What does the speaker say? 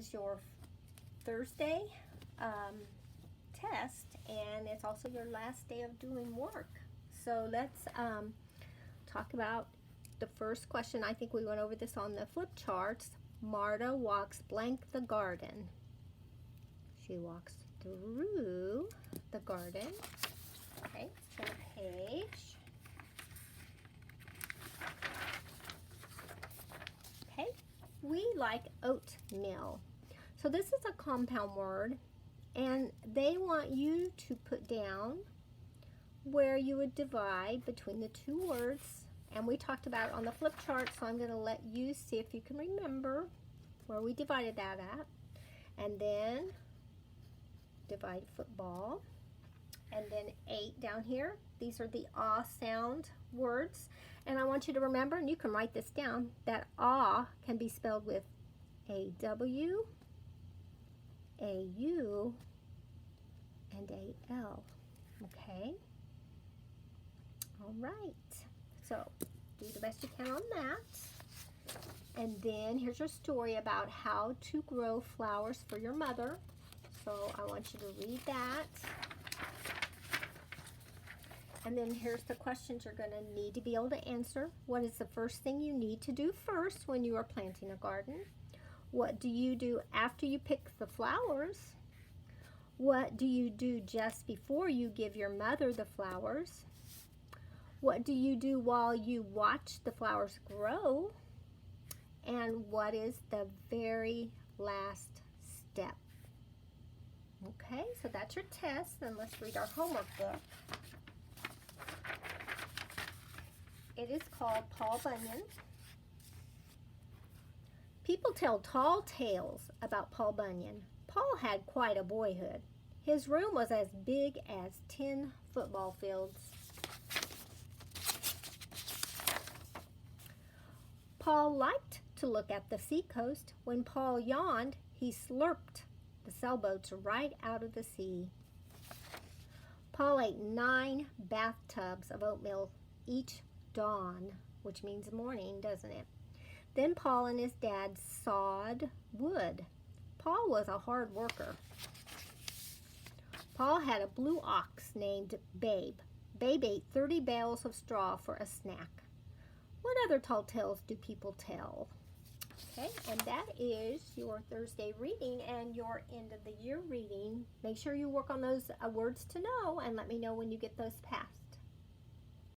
is your Thursday test, and it's also your last day of doing work. So let's talk about the first question. I think we went over this on the flip charts. Marta walks blank the garden. She walks through the garden. Okay, turn a page. Okay, we like oatmeal. So this is a compound word, and they want you to put down where you would divide between the two words. And we talked about it on the flip chart, so I'm going to let you see if you can remember where we divided that at. And then divide football. And then 8 down here. These are the ah sound words. And I want you to remember, and you can write this down, that ah can be spelled with a W, a U, and a L. Okay? All right. So do the best you can on that. And then here's your story about how to grow flowers for your mother. So I want you to read that. And then here's the questions you're going to need to be able to answer. What is the first thing you need to do first when you are planting a garden? What do you do after you pick the flowers? What do you do just before you give your mother the flowers? What do you do while you watch the flowers grow? And what is the very last step? Okay, so that's your test. Then let's read our homework book. It is called Paul Bunyan. People tell tall tales about Paul Bunyan. Paul had quite a boyhood. His room was as big as 10 football fields. Paul liked to look at the seacoast. When Paul yawned, he slurped the sailboats right out of the sea. Paul ate 9 bathtubs of oatmeal each dawn, which means morning, doesn't it? Then Paul and his dad sawed wood. Paul was a hard worker. Paul had a blue ox named Babe. Babe ate 30 bales of straw for a snack. What other tall tales do people tell? Okay, and that is your Thursday reading and your end of the year reading. Make sure you work on those words to know and let me know when you get those passed.